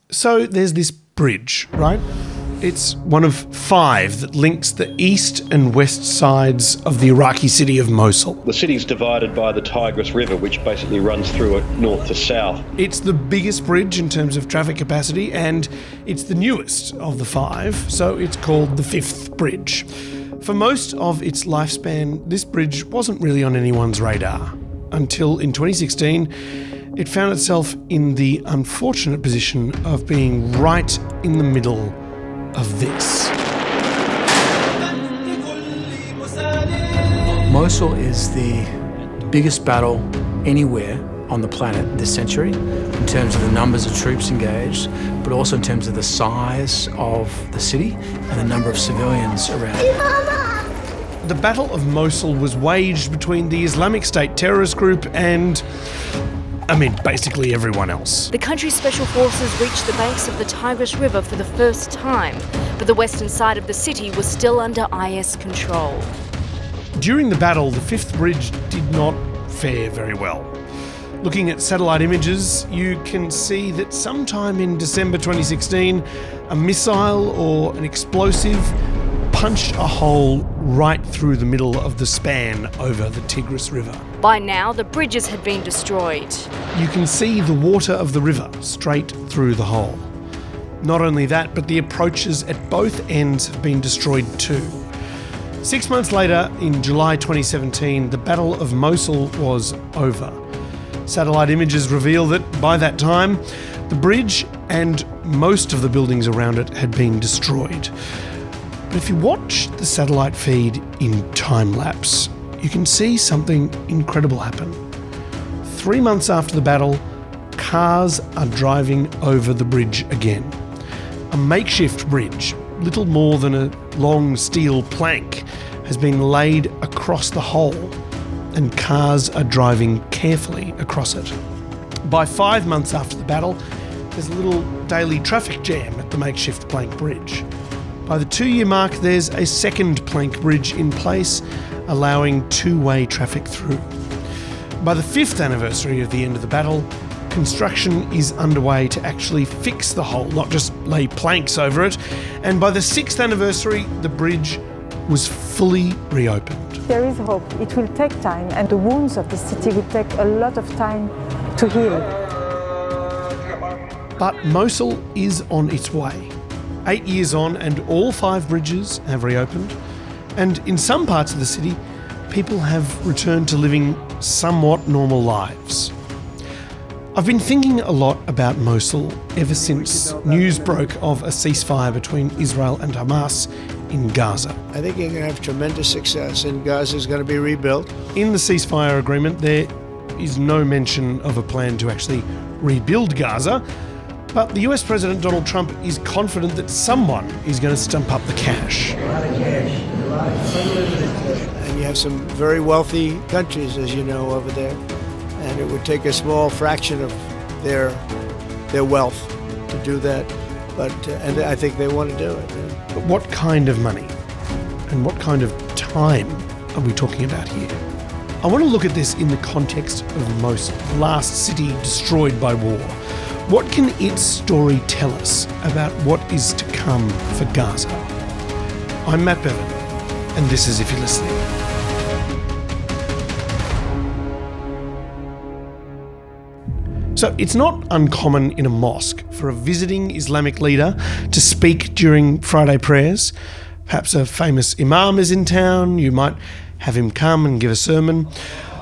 So there's this bridge, right? It's one of 5 that links the east and west sides of the Iraqi city of Mosul. The city's divided by the Tigris River, which basically runs through it north to south. It's the biggest bridge in terms of traffic capacity, and it's the newest of the 5, so it's called the 5th bridge. For most of its lifespan, this bridge wasn't really on anyone's radar, until in 2016, it found itself in the unfortunate position of being right in the middle of this. Mosul is the biggest battle anywhere on the planet this century in terms of the numbers of troops engaged, but also in terms of the size of the city and the number of civilians around. The Battle of Mosul was waged between the Islamic State terrorist group and, basically everyone else. The country's special forces reached the banks of the Tigris River for the first time, but the western side of the city was still under IS control. During the battle, the 5th bridge did not fare very well. Looking at satellite images, you can see that sometime in December 2016, a missile or an explosive punched a hole right through the middle of the span over the Tigris River. By now, the bridges had been destroyed. You can see the water of the river straight through the hole. Not only that, but the approaches at both ends have been destroyed too. 6 months later, in July 2017, the Battle of Mosul was over. Satellite images reveal that by that time, the bridge and most of the buildings around it had been destroyed. But if you watch the satellite feed in time-lapse, you can see something incredible happen. 3 months after the battle, cars are driving over the bridge again. A makeshift bridge, little more than a long steel plank, has been laid across the hole, and cars are driving carefully across it. By 5 months after the battle, there's a little daily traffic jam at the makeshift plank bridge. By the 2-year mark, there's a second plank bridge in place, allowing two-way traffic through. By the 5th anniversary of the end of the battle, construction is underway to actually fix the hole, not just lay planks over it. And by the 6th anniversary, the bridge was fully reopened. There is hope. It will take time, and the wounds of the city will take a lot of time to heal. But Mosul is on its way. 8 years on, and all 5 bridges have reopened. And in some parts of the city, people have returned to living somewhat normal lives. I've been thinking a lot about Mosul ever since news broke of a ceasefire between Israel and Hamas in Gaza. I think you're going to have tremendous success, and Gaza is going to be rebuilt. In the ceasefire agreement, there is no mention of a plan to actually rebuild Gaza, but the US President Donald Trump is confident that someone is going to stump up the cash. And you have some very wealthy countries, as you know, over there, and it would take a small fraction of their wealth to do that. But and I think they want to do it. But what kind of money and what kind of time are we talking about here? I want to look at this in the context of Mosul, the last city destroyed by war. What can its story tell us about what is to come for Gaza? I'm Matt Bevan, and this is If You're Listening. So it's not uncommon in a mosque for a visiting Islamic leader to speak during Friday prayers. Perhaps a famous imam is in town, you might have him come and give a sermon.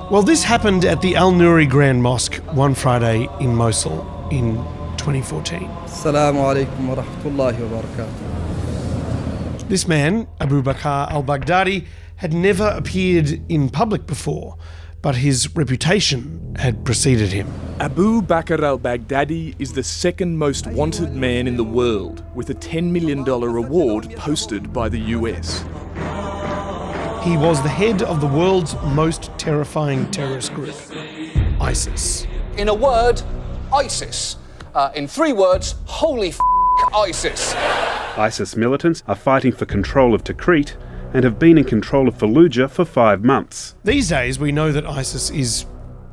Well, this happened at the Al-Nouri Grand Mosque one Friday in Mosul in 2014. Assalamu alaikum wa rahmatullahi wa barakatuh. This man, Abu Bakr al-Baghdadi, had never appeared in public before, but his reputation had preceded him. Abu Bakr al-Baghdadi is the second most wanted man in the world, with a $10 million reward posted by the US. He was the head of the world's most terrifying terrorist group, ISIS. In a word, ISIS. In 3 words, holy ISIS. ISIS militants are fighting for control of Tikrit and have been in control of Fallujah for 5 months. These days, we know that ISIS is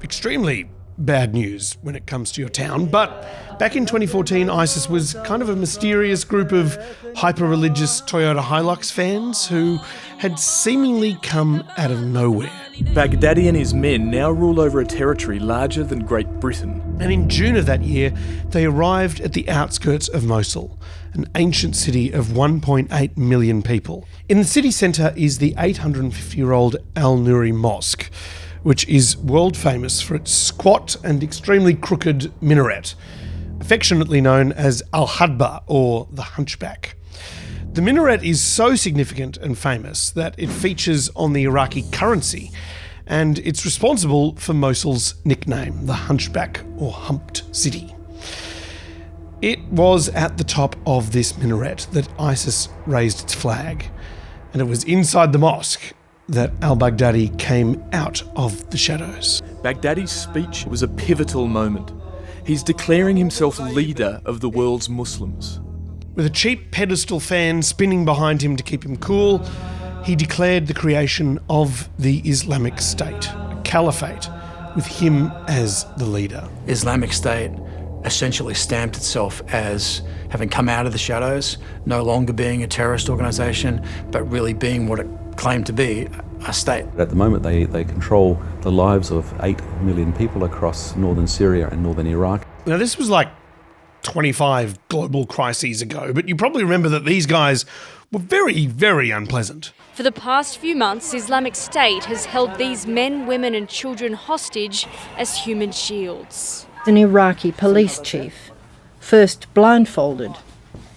extremely bad news when it comes to your town. But back in 2014, ISIS was kind of a mysterious group of hyper-religious Toyota Hilux fans who had seemingly come out of nowhere. Baghdadi and his men now rule over a territory larger than Great Britain. And in June of that year, they arrived at the outskirts of Mosul, an ancient city of 1.8 million people. In the city centre is the 850-year-old Al-Nuri Mosque, which is world famous for its squat and extremely crooked minaret, affectionately known as Al-Hadba, or the Hunchback. The minaret is so significant and famous that it features on the Iraqi currency, and it's responsible for Mosul's nickname, the Hunchback or Humped City. It was at the top of this minaret that ISIS raised its flag, and it was inside the mosque that al-Baghdadi came out of the shadows. Baghdadi's speech was a pivotal moment. He's declaring himself leader of the world's Muslims. With a cheap pedestal fan spinning behind him to keep him cool, he declared the creation of the Islamic State, a caliphate, with him as the leader. Islamic State essentially stamped itself as having come out of the shadows, no longer being a terrorist organisation, but really being what it claimed to be, a state. At the moment, they control the lives of 8 million people across northern Syria and northern Iraq. Now, this was like 25 global crises ago, but you probably remember that these guys were very, very unpleasant. For the past few months, Islamic State has held these men, women and children hostage as human shields. An Iraqi police chief, first blindfolded,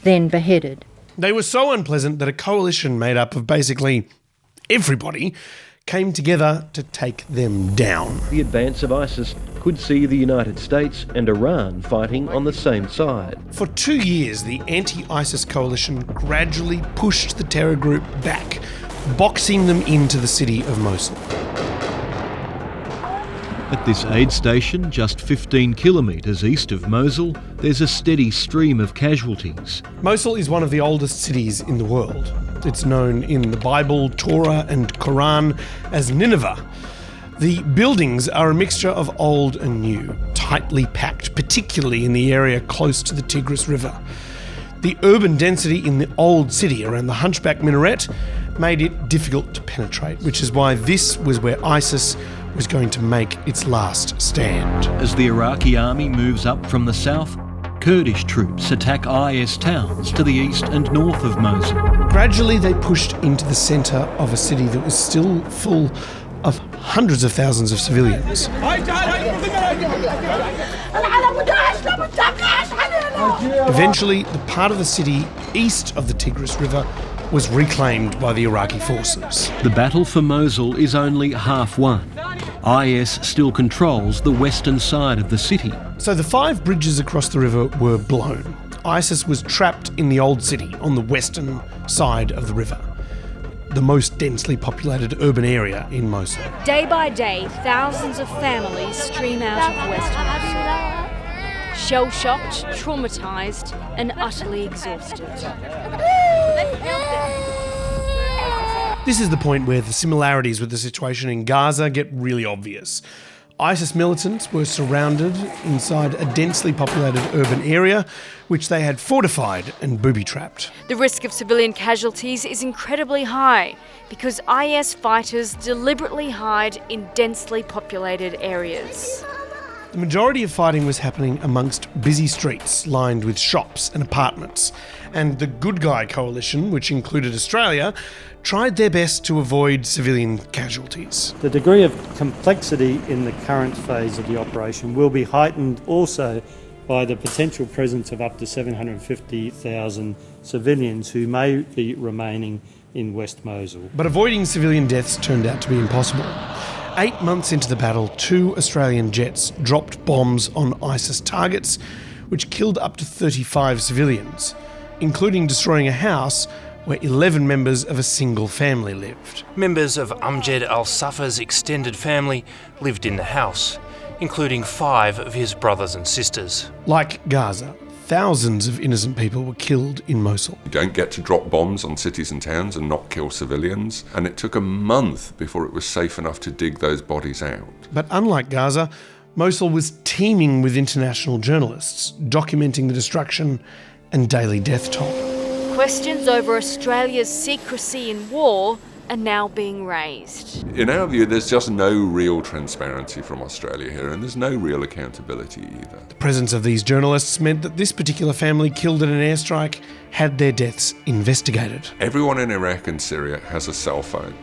then beheaded. They were so unpleasant that a coalition made up of basically everybody came together to take them down. The advance of ISIS could see the United States and Iran fighting on the same side. For 2 years, the anti-ISIS coalition gradually pushed the terror group back, boxing them into the city of Mosul. At this aid station, just 15 kilometres east of Mosul, there's a steady stream of casualties. Mosul is one of the oldest cities in the world. It's known in the Bible, Torah and Quran as Nineveh. The buildings are a mixture of old and new, tightly packed, particularly in the area close to the Tigris River. The urban density in the old city around the Hunchback minaret made it difficult to penetrate, which is why this was where ISIS was going to make its last stand. As the Iraqi army moves up from the south, Kurdish troops attack IS towns to the east and north of Mosul. Gradually, they pushed into the centre of a city that was still full of hundreds of thousands of civilians. Eventually, the part of the city east of the Tigris River was reclaimed by the Iraqi forces. The battle for Mosul is only half won. IS still controls the western side of the city. So the 5 bridges across the river were blown. ISIS was trapped in the old city on the western side of the river, the most densely populated urban area in Mosul. Day by day, thousands of families stream out of West Mosul. Shell-shocked, traumatised and utterly exhausted. This is the point where the similarities with the situation in Gaza get really obvious. ISIS militants were surrounded inside a densely populated urban area, which they had fortified and booby-trapped. The risk of civilian casualties is incredibly high because IS fighters deliberately hide in densely populated areas. The majority of fighting was happening amongst busy streets lined with shops and apartments, and the Good Guy Coalition, which included Australia, tried their best to avoid civilian casualties. The degree of complexity in the current phase of the operation will be heightened also by the potential presence of up to 750,000 civilians who may be remaining in West Mosul. But avoiding civilian deaths turned out to be impossible. 8 months into the battle, 2 Australian jets dropped bombs on ISIS targets, which killed up to 35 civilians, including destroying a house where 11 members of a single family lived. Members of Amjad al-Safar's extended family lived in the house, including 5 of his brothers and sisters. Like Gaza, thousands of innocent people were killed in Mosul. You don't get to drop bombs on cities and towns and not kill civilians, and it took a month before it was safe enough to dig those bodies out. But unlike Gaza, Mosul was teeming with international journalists documenting the destruction and daily death toll. Questions over Australia's secrecy in war are now being raised. In our view, there's just no real transparency from Australia here, and there's no real accountability either. The presence of these journalists meant that this particular family killed in an airstrike had their deaths investigated. Everyone in Iraq and Syria has a cell phone.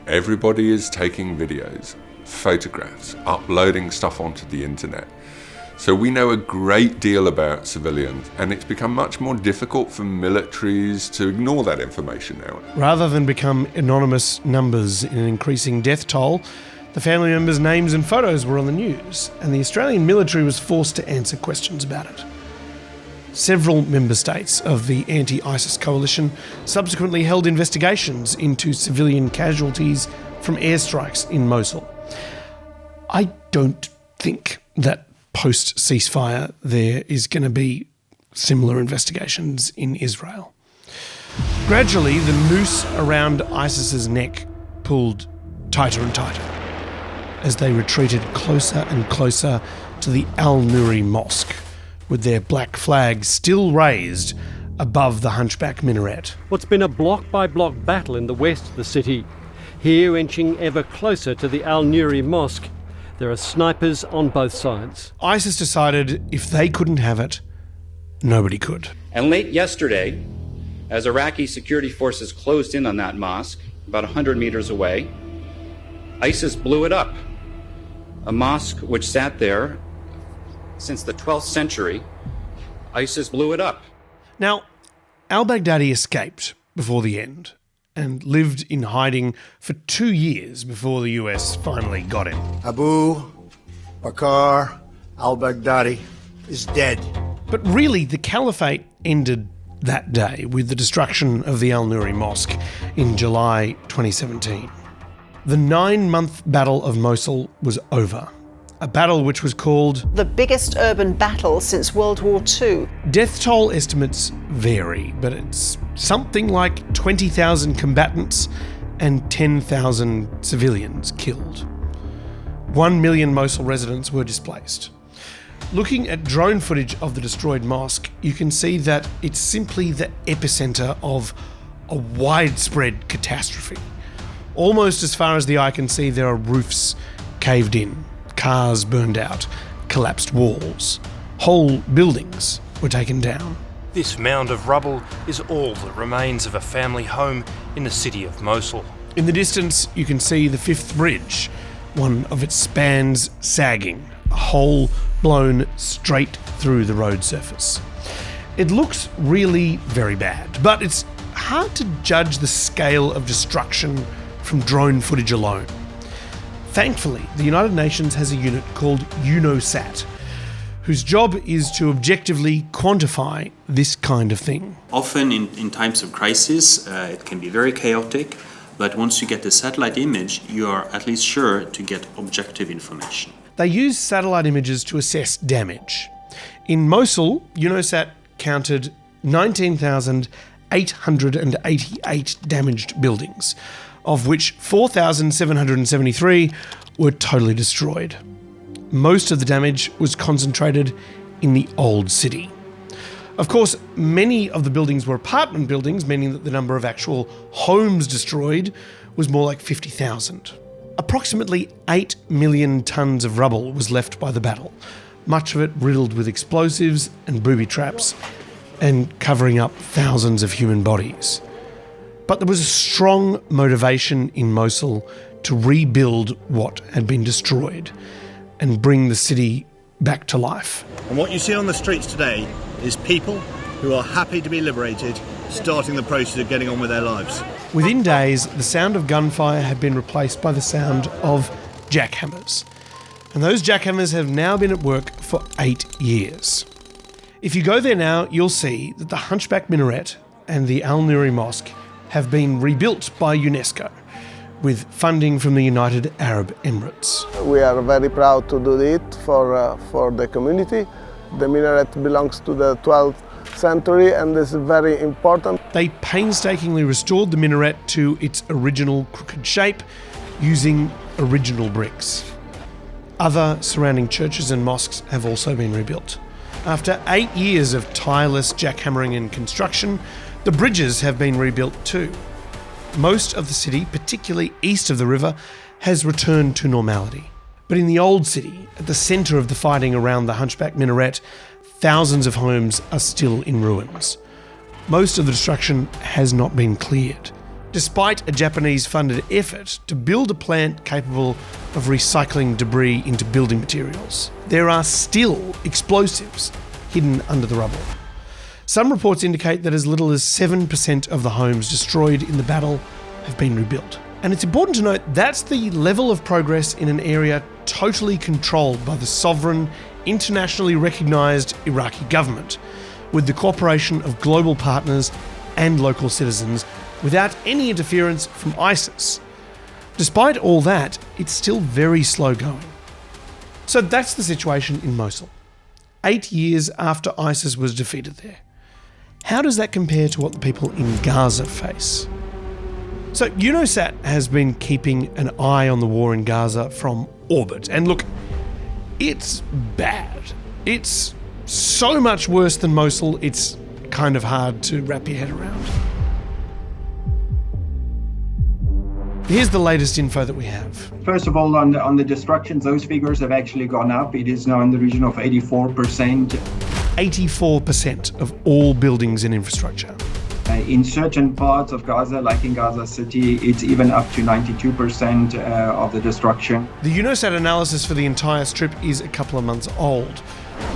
Everybody is taking videos, photographs, uploading stuff onto the internet. So we know a great deal about civilians, and it's become much more difficult for militaries to ignore that information now. Rather than become anonymous numbers in an increasing death toll, the family members' names and photos were on the news, and the Australian military was forced to answer questions about it. Several member states of the anti-ISIS coalition subsequently held investigations into civilian casualties from airstrikes in Mosul. I don't think that post-ceasefire there is going to be similar investigations in Israel. Gradually, the noose around ISIS's neck pulled tighter and tighter as they retreated closer and closer to the Al-Nuri Mosque, with their black flag still raised above the hunchback minaret. What's been a block-by-block battle in the west of the city, here inching ever closer to the Al-Nuri Mosque. There are snipers on both sides. ISIS decided if they couldn't have it, nobody could. And late yesterday, as Iraqi security forces closed in on that mosque, about 100 meters away, ISIS blew it up. A mosque which sat there since the 12th century, ISIS blew it up. Now, al-Baghdadi escaped before the end and lived in hiding for 2 years before the US finally got him. Abu Bakr al-Baghdadi is dead. But really, the caliphate ended that day with the destruction of the Al-Nuri Mosque in July 2017. The 9-month Battle of Mosul was over. A battle which was called the biggest urban battle since World War II. Death toll estimates vary, but it's something like 20,000 combatants and 10,000 civilians killed. 1 million Mosul residents were displaced. Looking at drone footage of the destroyed mosque, you can see that it's simply the epicenter of a widespread catastrophe. Almost as far as the eye can see, there are roofs caved in, cars burned out, collapsed walls. Whole buildings were taken down. This mound of rubble is all that remains of a family home in the city of Mosul. In the distance, you can see the 5th bridge, one of its spans sagging, a hole blown straight through the road surface. It looks really very bad, but it's hard to judge the scale of destruction from drone footage alone. Thankfully, the United Nations has a unit called UNOSAT, whose job is to objectively quantify this kind of thing. Often in times of crisis, it can be very chaotic, but once you get the satellite image, you are at least sure to get objective information. They use satellite images to assess damage. In Mosul, UNOSAT counted 19,888 damaged buildings, of which 4,773 were totally destroyed. Most of the damage was concentrated in the old city. Of course, many of the buildings were apartment buildings, meaning that the number of actual homes destroyed was more like 50,000. Approximately 8 million tonnes of rubble was left by the battle, much of it riddled with explosives and booby traps, and covering up thousands of human bodies. But there was a strong motivation in Mosul to rebuild what had been destroyed and bring the city back to life. And what you see on the streets today is people who are happy to be liberated, starting the process of getting on with their lives. Within days, the sound of gunfire had been replaced by the sound of jackhammers. And those jackhammers have now been at work for 8 years. If you go there now, you'll see that the Hunchback Minaret and the Al-Nuri Mosque have been rebuilt by UNESCO with funding from the United Arab Emirates. We are very proud to do it for the community. The minaret belongs to the 12th century and this is very important. They painstakingly restored the minaret to its original crooked shape using original bricks. Other surrounding churches and mosques have also been rebuilt. After 8 years of tireless jackhammering and construction, the bridges have been rebuilt too. Most of the city, particularly east of the river, has returned to normality. But in the old city, at the centre of the fighting around the Hunchback Minaret, thousands of homes are still in ruins. Most of the destruction has not been cleared, despite a Japanese-funded effort to build a plant capable of recycling debris into building materials. There are still explosives hidden under the rubble. Some reports indicate that as little as 7% of the homes destroyed in the battle have been rebuilt. And it's important to note that's the level of progress in an area totally controlled by the sovereign, internationally recognised Iraqi government, with the cooperation of global partners and local citizens, without any interference from ISIS. Despite all that, it's still very slow going. So that's the situation in Mosul, 8 years after ISIS was defeated there. How does that compare to what the people in Gaza face? So UNOSAT has been keeping an eye on the war in Gaza from orbit. And look, it's bad. It's so much worse than Mosul, it's kind of hard to wrap your head around. Here's the latest info that we have. First of all, on the destructions, those figures have actually gone up. It is now in the region of 84%. 84% of all buildings and infrastructure. In certain parts of Gaza, like in Gaza City, it's even up to 92% of the destruction. The UNOSAT analysis for the entire strip is a couple of months old,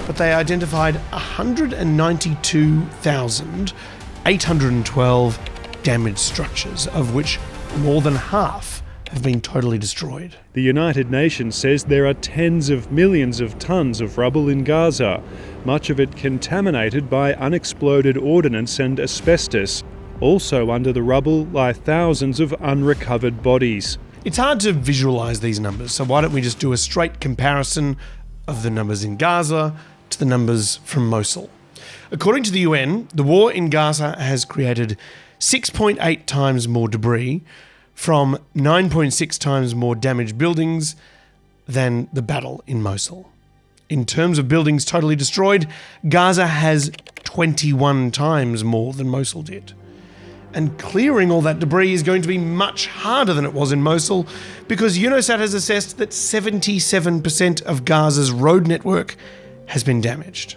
but they identified 192,812 damaged structures, of which more than half have been totally destroyed. The United Nations says there are tens of millions of tons of rubble in Gaza, much of it contaminated by unexploded ordnance and asbestos. Also under the rubble lie thousands of unrecovered bodies. It's hard to visualise these numbers, so why don't we just do a straight comparison of the numbers in Gaza to the numbers from Mosul. According to the UN, the war in Gaza has created 6.8 times more debris from 9.6 times more damaged buildings than the battle in Mosul. In terms of buildings totally destroyed, Gaza has 21 times more than Mosul did. And clearing all that debris is going to be much harder than it was in Mosul because UNOSAT has assessed that 77% of Gaza's road network has been damaged.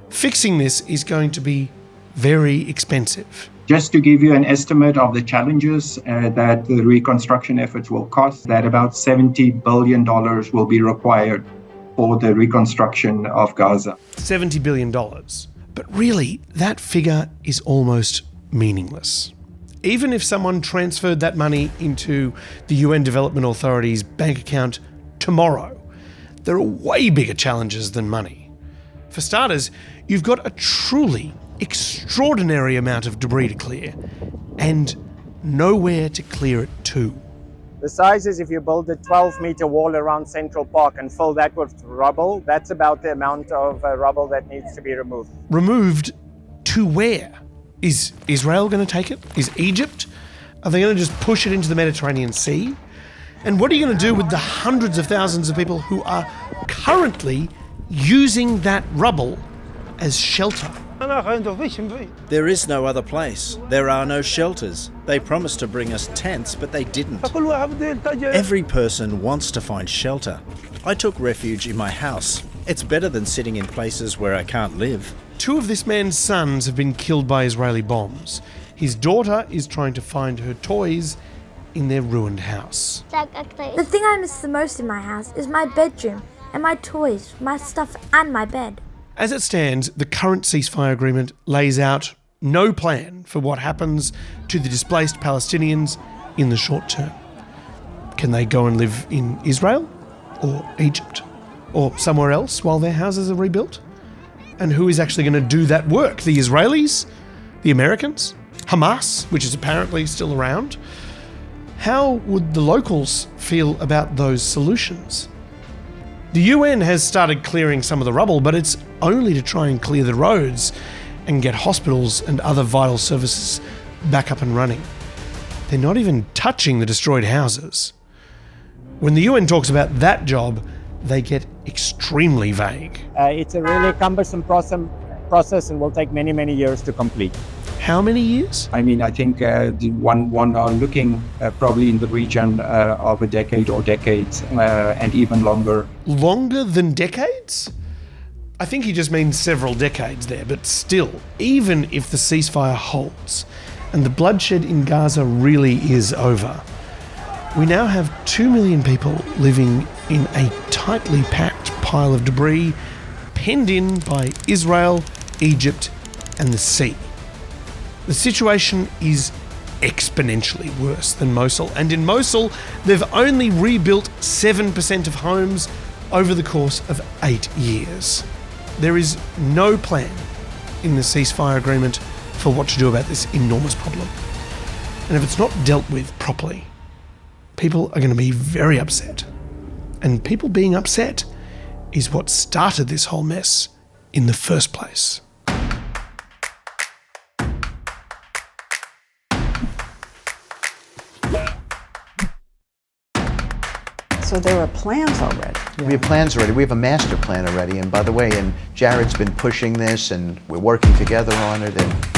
Fixing this is going to be very expensive. Just to give you an estimate of the challenges that the reconstruction efforts will cost, that about $70 billion will be required for the reconstruction of Gaza. $70 billion. But really, that figure is almost meaningless. Even if someone transferred that money into the UN Development Authority's bank account tomorrow, there are way bigger challenges than money. For starters, you've got a truly extraordinary amount of debris to clear, and nowhere to clear it to. The size is if you build a 12-meter wall around Central Park and fill that with rubble, that's about the amount of rubble that needs to be removed. Removed to where? Is Israel going to take it? Is Egypt? Are they going to just push it into the Mediterranean Sea? And what are you going to do with the hundreds of thousands of people who are currently using that rubble as shelter? There is no other place. There are no shelters. They promised to bring us tents, but they didn't. Every person wants to find shelter. I took refuge in my house. It's better than sitting in places where I can't live. 2 of this man's sons have been killed by Israeli bombs. His daughter is trying to find her toys in their ruined house. The thing I miss the most in my house is my bedroom and my toys, my stuff and my bed. As it stands, the current ceasefire agreement lays out no plan for what happens to the displaced Palestinians in the short term. Can they go and live in Israel or Egypt or somewhere else while their houses are rebuilt? And who is actually going to do that work? The Israelis? The Americans? Hamas, which is apparently still around? How would the locals feel about those solutions? The UN has started clearing some of the rubble, but it's only to try and clear the roads and get hospitals and other vital services back up and running. They're not even touching the destroyed houses. When the UN talks about that job, they get extremely vague. It's a really cumbersome process and will take many, many years to complete. How many years? I mean, I think one are looking probably in the region of a decade or decades, and even longer. Longer than decades? I think he just means several decades there, but still, even if the ceasefire holds and the bloodshed in Gaza really is over, we now have 2 million people living in a tightly packed pile of debris penned in by Israel, Egypt, and the sea. The situation is exponentially worse than Mosul, and in Mosul, they've only rebuilt 7% of homes over the course of 8 years. There is no plan in the ceasefire agreement for what to do about this enormous problem. And if it's not dealt with properly, people are going to be very upset. And people being upset is what started this whole mess in the first place. So there are plans already. We have plans already. We have a master plan already. And by the way, and Jared's been pushing this, and we're working together on it. And